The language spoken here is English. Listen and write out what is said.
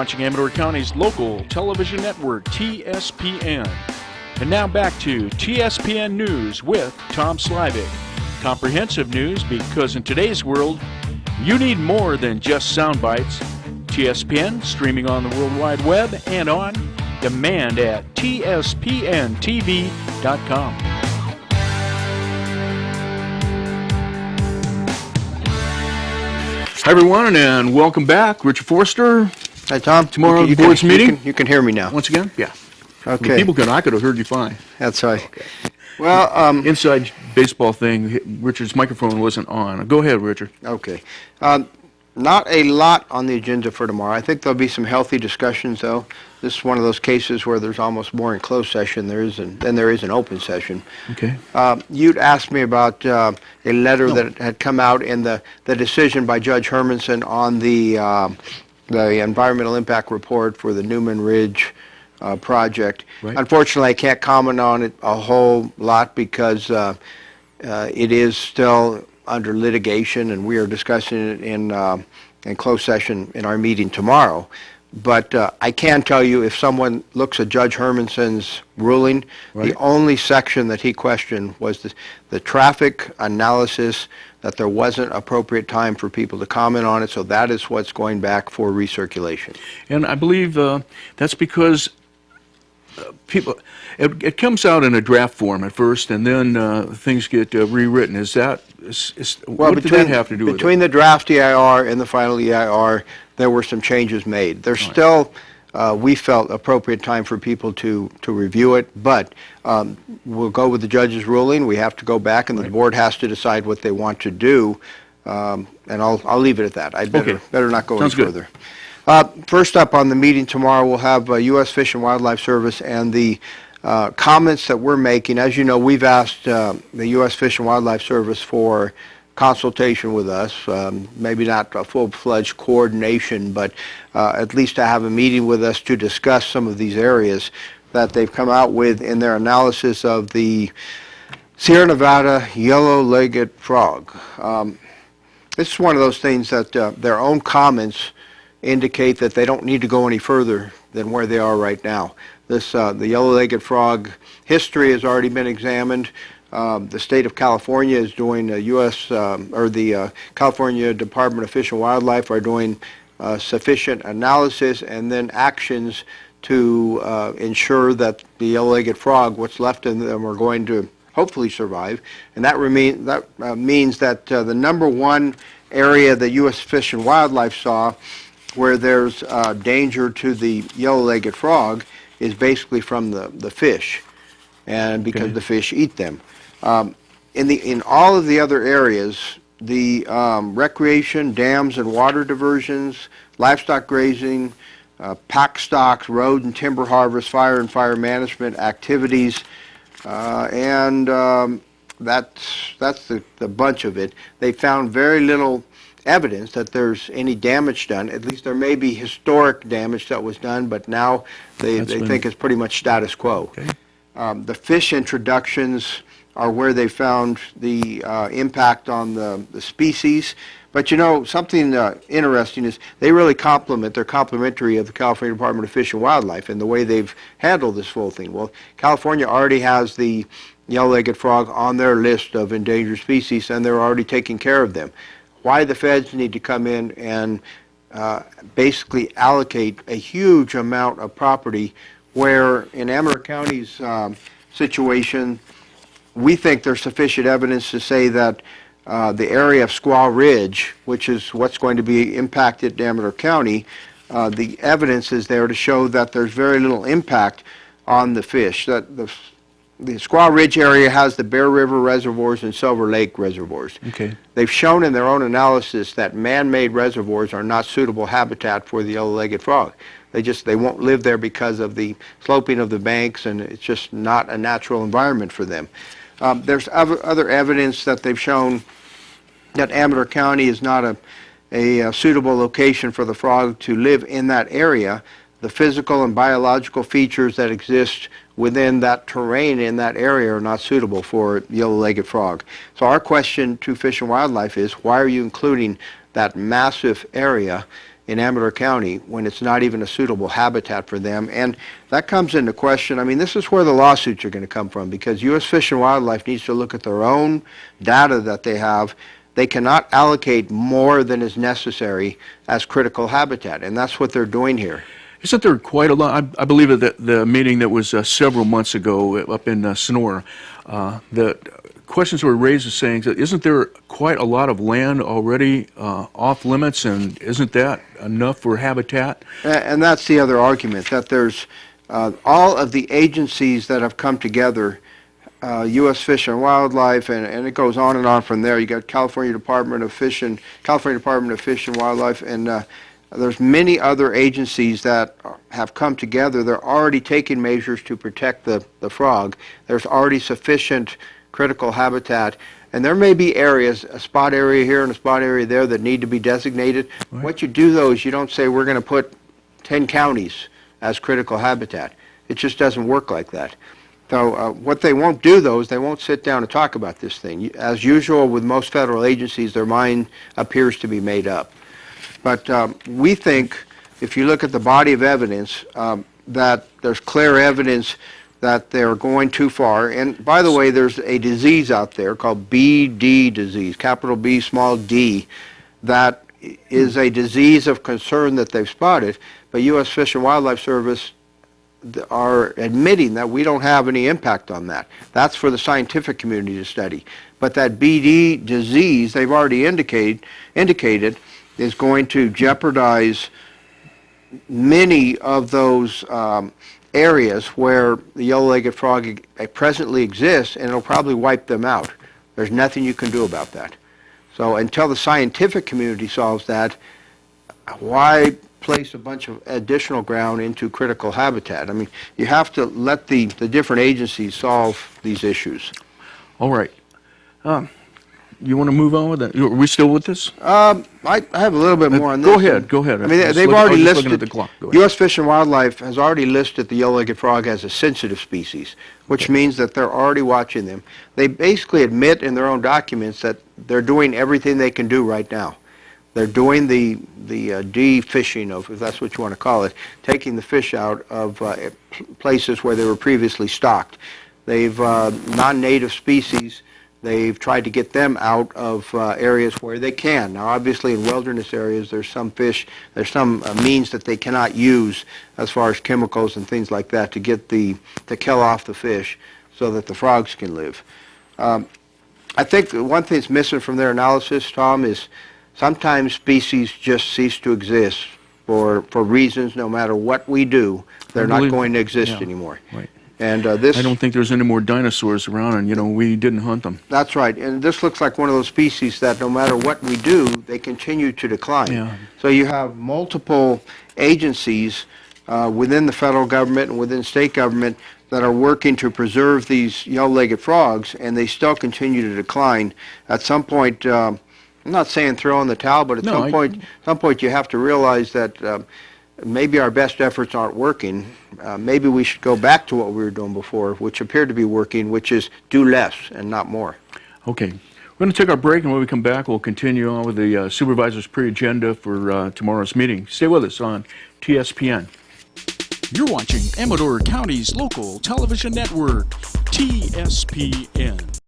watching Amador County's local television network, TSPN. And now back to TSPN News with Tom Slivick. Comprehensive news, because in today's world, you need more than just sound bites. TSPN, streaming on the World Wide Web and on demand at tspntv.com. Hi, everyone, and welcome back. Richard Forster. Hi, Tom. Tomorrow, the board's meeting. You can hear me now. Once again? Yeah. Okay. I mean, I could have heard you fine. That's right. Okay. Well, inside baseball thing, Richard's microphone wasn't on. Go ahead, Richard. Okay. Not a lot on the agenda for tomorrow. I think there'll be some healthy discussions, though. This is one of those cases where there's almost more in closed session than there is in open session. Okay. You'd asked me about a letter that had come out in the decision by Judge Hermanson on the environmental impact report for the Newman Ridge project. Right. Unfortunately, I can't comment on it a whole lot because it is still under litigation, and we are discussing it in closed session in our meeting tomorrow. But I can tell you, if someone looks at Judge Hermanson's ruling, right, the only section that he questioned was the traffic analysis, that there wasn't appropriate time for people to comment on it, so that is what's going back for recirculation. And I believe that's because it comes out in a draft form at first, and then things get rewritten. What did that have to do with it? Between the draft EIR and the final EIR, there were some changes made. There's still, we felt, appropriate time for people to review it, but we'll go with the judge's ruling. We have to go back, and the board has to decide what they want to do, and I'll leave it at that. I'd better not go any further. First up on the meeting tomorrow, we'll have U.S. Fish and Wildlife Service and the comments that we're making. As you know, we've asked the U.S. Fish and Wildlife Service for consultation with us, maybe not a full-fledged coordination, but at least to have a meeting with us to discuss some of these areas that they've come out with in their analysis of the Sierra Nevada yellow-legged frog. This is one of those things that their own comments indicate that they don't need to go any further than where they are right now. The yellow-legged frog history has already been examined. The state of California is doing the California Department of Fish and Wildlife are doing sufficient analysis and then actions to ensure that the yellow-legged frog, what's left of them, are going to hopefully survive. And that means that the number one area that U.S. Fish and Wildlife saw where there's danger to the yellow-legged frog is basically from the fish, and because the fish eat them. In all of the other areas, the recreation, dams and water diversions, livestock grazing, pack stocks, road and timber harvest, fire and fire management activities, and that's the bunch of it. They found very little evidence that there's any damage done. At least there may be historic damage that was done, but now they think it's pretty much status quo. Okay. The fish introductions are where they found the impact on the species. But you know, something interesting is they're complementary of the California Department of Fish and Wildlife in the way they've handled this whole thing. Well, California already has the yellow-legged frog on their list of endangered species, and they're already taking care of them. Why the feds need to come in and basically allocate a huge amount of property where in Amador County's situation, we think there's sufficient evidence to say that the area of Squaw Ridge, which is what's going to be impacted in Amador County, the evidence is there to show that there's very little impact on the fish. That the Squaw Ridge area has the Bear River reservoirs and Silver Lake reservoirs. Okay. They've shown in their own analysis that man-made reservoirs are not suitable habitat for the yellow-legged frog. They won't live there because of the sloping of the banks, and it's just not a natural environment for them. There's other evidence that they've shown that Amador County is not a suitable location for the frog to live in that area. The physical and biological features that exist within that terrain in that area are not suitable for yellow-legged frog. So our question to Fish and Wildlife is, why are you including that massive area in Amador County when it's not even a suitable habitat for them. And that comes into question. I mean, this is where the lawsuits are going to come from, because U.S. Fish and Wildlife needs to look at their own data that they have. They cannot allocate more than is necessary as critical habitat, and that's what they're doing here. Isn't there quite a lot? I believe that the meeting that was several months ago up in Sonora, the questions were raised as saying that isn't there quite a lot of land already off limits, and isn't that enough for habitat? And that's the other argument, that there's all of the agencies that have come together, U.S. Fish and Wildlife, and it goes on and on from there. You got California Department of Fish and Wildlife, and there's many other agencies that have come together. They're already taking measures to protect the frog. There's already sufficient critical habitat, and there may be areas, a spot area here and a spot area there, that need to be designated. Right. What you do though is you don't say we're going to put 10 counties as critical habitat. It just doesn't work like that. So what they won't do though is they won't sit down and talk about this thing. As usual with most federal agencies, their mind appears to be made up. But we think, if you look at the body of evidence, that there's clear evidence that they're going too far. And by the way, there's a disease out there called BD disease, capital B, small d, that is a disease of concern that they've spotted. But U.S. Fish and Wildlife Service are admitting that we don't have any impact on that. That's for the scientific community to study. But that BD disease, they've already indicated is going to jeopardize many of those areas where the yellow-legged frog presently exists, and it'll probably wipe them out. There's nothing you can do about that. So until the scientific community solves that, why place a bunch of additional ground into critical habitat? I mean, you have to let the different agencies solve these issues. All right. You want to move on with that? Are we still with this? I have a little bit more on this. Go ahead. I mean, they've already listed, U.S. Fish and Wildlife has already listed the yellow-legged frog as a sensitive species, which means that they're already watching them. They basically admit in their own documents that they're doing everything they can do right now. They're doing the de-fishing, of, if that's what you want to call it, taking the fish out of places where they were previously stocked. They've non-native species. They've tried to get them out of areas where they can. Now, obviously, in wilderness areas, there's some fish, there's some means that they cannot use as far as chemicals and things like that to get to kill off the fish so that the frogs can live. I think one thing that's missing from their analysis, Tom, is sometimes species just cease to exist for reasons, no matter what we do, they're not going to exist anymore. Right. And this, I don't think there's any more dinosaurs around, and we didn't hunt them. That's right. And this looks like one of those species that no matter what we do, they continue to decline. Yeah. So you have multiple agencies within the federal government and within state government that are working to preserve these yellow-legged frogs, and they still continue to decline. At some point, I'm not saying throw in the towel, but at some point you have to realize that maybe our best efforts aren't working. Maybe we should go back to what we were doing before, which appeared to be working, which is do less and not more. Okay. We're going to take our break, and when we come back, we'll continue on with the Supervisors' pre-agenda for tomorrow's meeting. Stay with us on TSPN. You're watching Amador County's local television network, TSPN.